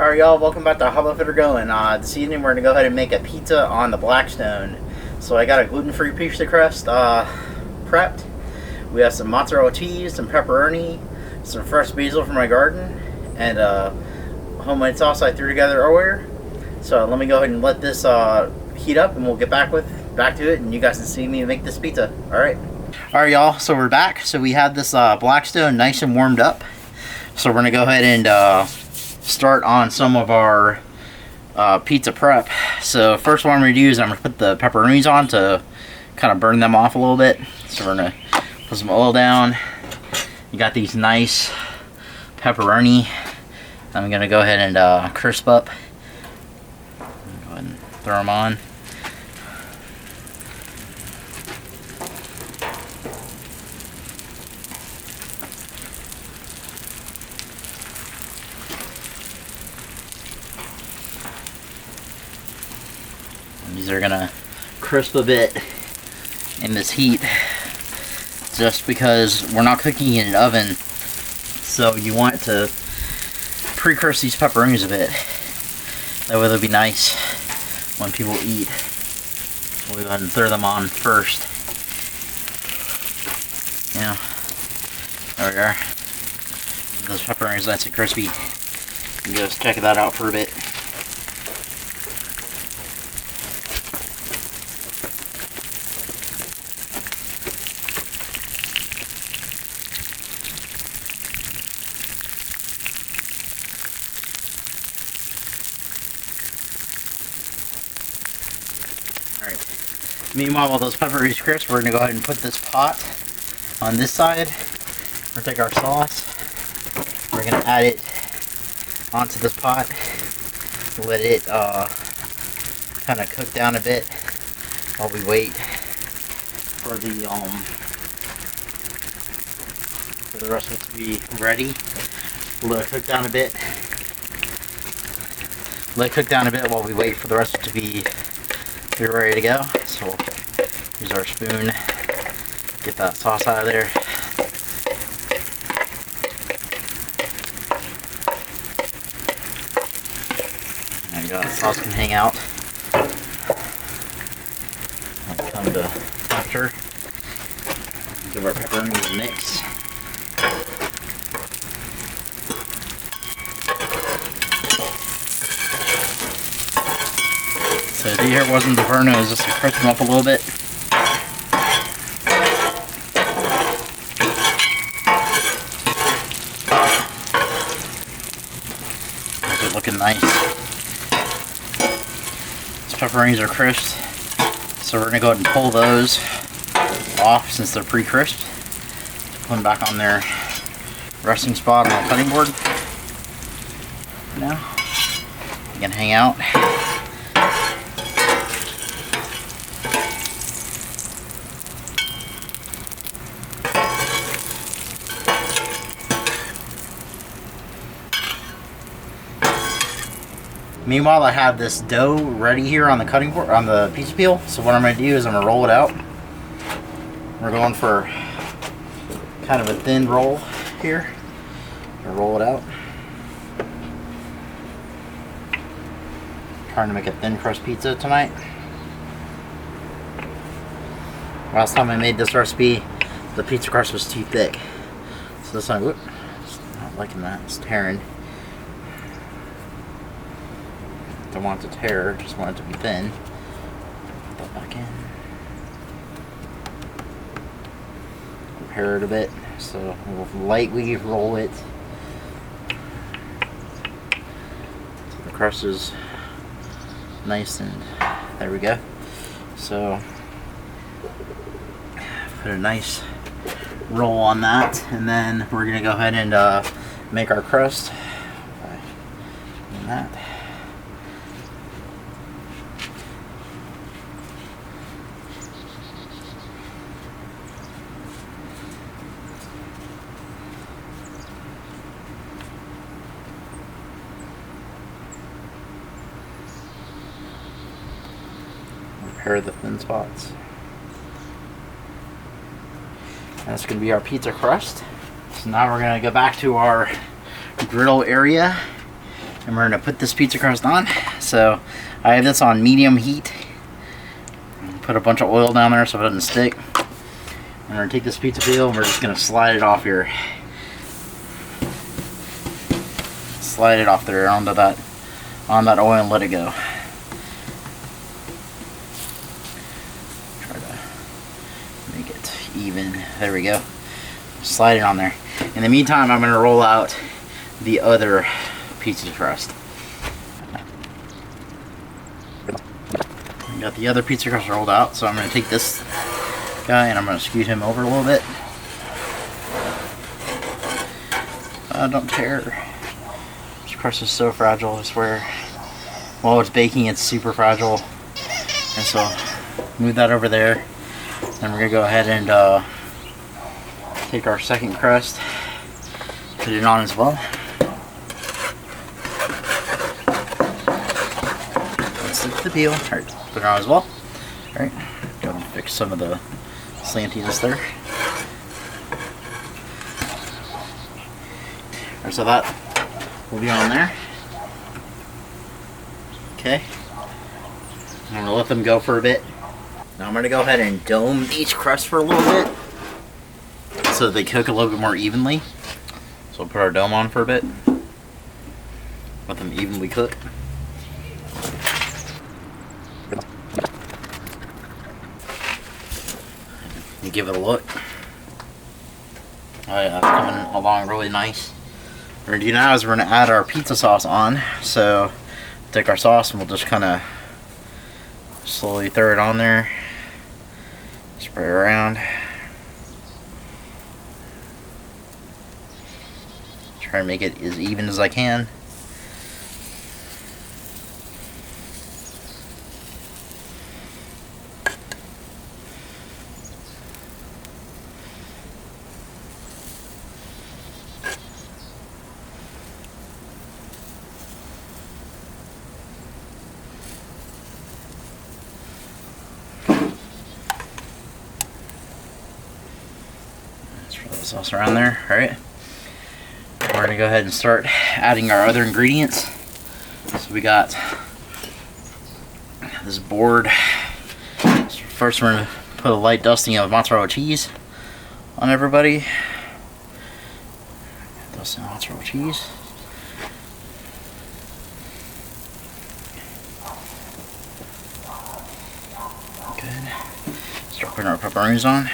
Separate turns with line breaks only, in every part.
Alright y'all, welcome back to Hobbit Footed Grillin. This evening we're going to go ahead and make a pizza on the Blackstone. So I got a gluten-free pizza crust prepped. We have some mozzarella cheese, some pepperoni, some fresh basil from my garden, and homemade sauce I threw together earlier. So let me go ahead and let this heat up and we'll get back to it and you guys can see me make this pizza. Alright. Alright y'all, so we're back. So we have this Blackstone nice and warmed up. So we're going to go ahead and start on some of our pizza prep. So first what I'm going to do is I'm going to put the pepperonis on to kind of burn them off a little bit. So we're going to put some oil down. You got these nice pepperoni. I'm going to go ahead and crisp up. Go ahead and throw them on. These are gonna crisp a bit in this heat just because we're not cooking in an oven, so you want to pre-crisp these pepperonis a bit. That way they'll be nice when people eat. We'll go ahead and throw them on first. Yeah, there we are. Those pepperonis nice and crispy. You can just check that out for a bit. Meanwhile, while those pepperonis crisp, we're going to go ahead and put this pot on this side. We're going to take our sauce. We're going to add it onto this pot. Let it kind of cook down a bit while we wait for the rest of it to be ready. Let it cook down a bit. Let it cook down a bit while we wait for the rest of it to be ready to go. So we'll use our spoon, get that sauce out of there. There you go, the sauce can hang out. I'll come to after. Give our pepperoni a mix. So the idea here wasn't to burn it, was just to crisp them up a little bit. Those are looking nice. These pepperonis are crisped, so we're going to go ahead and pull those off since they're pre-crisped. Put them back on their resting spot on the cutting board. Now, you can hang out. Meanwhile, I have this dough ready here on the cutting board, on the pizza peel. So what I'm going to do is I'm going to roll it out. We're going for kind of a thin roll here. Roll it out. Trying to make a thin crust pizza tonight. Last time I made this recipe, the pizza crust was too thick. So this time, whoop, not liking that. It's tearing. Don't want it to tear, just want it to be thin. Put that back in. Prepare it a bit, so we'll lightly roll it. So the crust is nice and there we go. So put a nice roll on that, and then we're gonna go ahead and make our crust. And that. Repair the thin spots. And that's going to be our pizza crust. So now we're going to go back to our griddle area And we're gonna put this pizza crust on. So I have this on medium heat. Put a bunch of oil down there so it doesn't stick. And we're gonna take this pizza peel and we're just gonna slide it off here. Slide it off there onto that oil and let it go. Try to make it even. There we go. Slide it on there. In the meantime, I'm gonna roll out the other pizza crust. Got the other pizza crust rolled out, so I'm going to take this guy and I'm going to scoot him over a little bit. Don't tear. This crust is so fragile, I swear. While it's baking, it's super fragile. And so, move that over there. Then we're going to go ahead and take our second crust, put it on as well. The peel. Alright, put it on as well. Alright, go and fix some of the slantiness there. Alright, so that will be on there. Okay. I'm going to let them go for a bit. Now I'm going to go ahead and dome each crust for a little bit so that they cook a little bit more evenly. So we'll put our dome on for a bit. Let them evenly cook. Give it a look. Oh yeah, it's coming along really nice. What we're going to do now is we're going to add our pizza sauce on. So take our sauce and we'll just kind of slowly throw it on there. Spray it around. Try and make it as even as I can. Sauce around there. Alright, we're going to go ahead and start adding our other ingredients. So we got this board. So first we're going to put a light dusting of mozzarella cheese on everybody. Dusting mozzarella cheese. Good. Start putting our pepperonis on.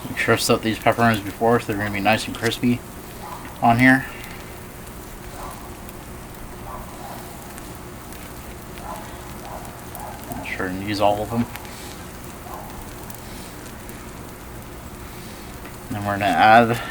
Make sure I soak these pepperonis before so they're going to be nice and crispy on here. Make sure and use all of them. And then we're going to add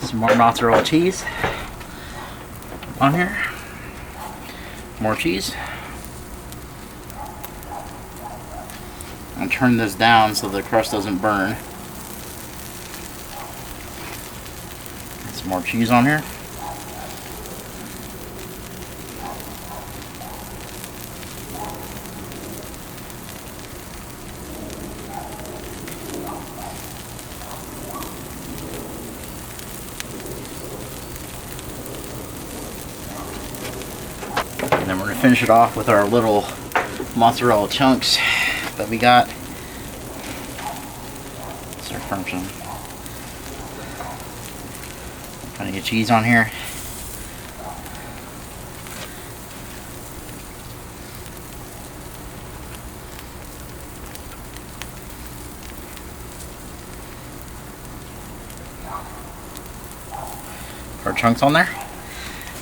some more mozzarella cheese on here. More cheese. And turn this down so the crust doesn't burn. Some more cheese on here. And then we're going to finish it off with our little mozzarella chunks that we got. Start from some plenty of cheese on here. Our chunks on there.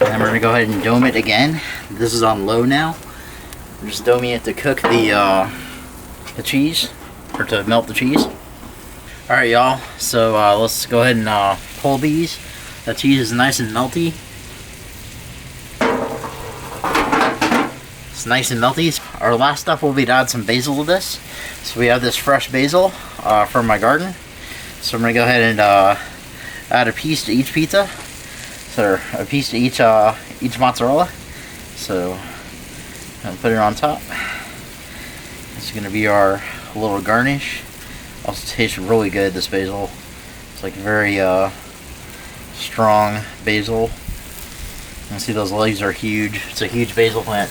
And then we're going to go ahead and dome it again. This is on low now. We're just doming it to cook the cheese. or to melt the cheese. Alright y'all, so let's go ahead and pull these. The cheese is nice and melty. It's nice and melty. Our last step will be to add some basil to this. So we have this fresh basil from my garden. So I'm going to go ahead and add a piece to each pizza. So a piece to each mozzarella. So I'll put it on top. This is going to be our little garnish. Also tastes really good, this basil. It's like very strong basil. You can see those legs are huge. It's a huge basil plant.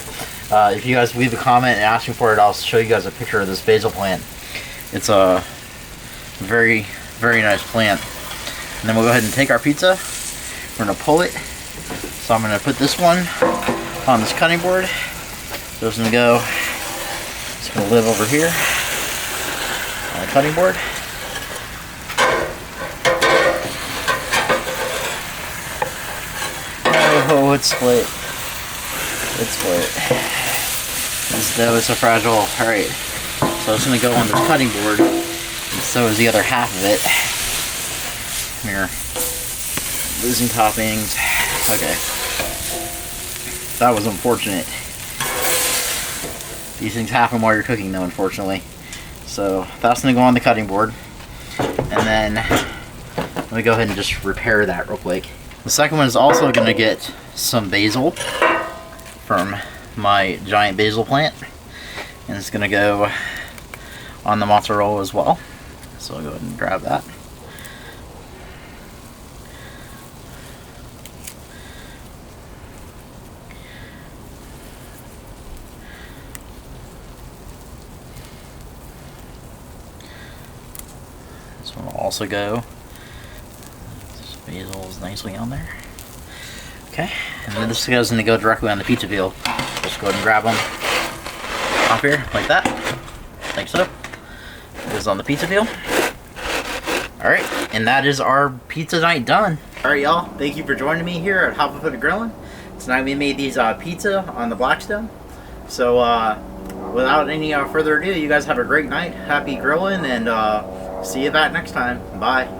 If you guys leave a comment and ask me for it, I'll show you guys a picture of this basil plant. It's a very, very nice plant. And then we'll go ahead and take our pizza. We're going to pull it. So I'm going to put this one on this cutting board. So it's going to go, it's going to live over here on the cutting board. Oh, it's split. It's split. This dough is so fragile. Alright, so it's going to go on this cutting board, and so is the other half of it. Here. Losing toppings. Okay. That was unfortunate. These things happen while you're cooking though, unfortunately. So that's going to go on the cutting board. And then let me go ahead and just repair that real quick. The second one is also going to get some basil from my giant basil plant. And it's going to go on the mozzarella as well. So I'll go ahead and grab that. This one will also go. This basil is nicely on there. Okay, and then this goes going to go directly on the pizza peel. Just go ahead and grab them off here like that, like so. It goes on the pizza peel. Alright, and that is our pizza night done. Alright y'all, thank you for joining me here at Hobbit Footed Grillin. Tonight we made these pizza on the Blackstone. So without any further ado, you guys have a great night. Happy grilling, and see you back next time. Bye.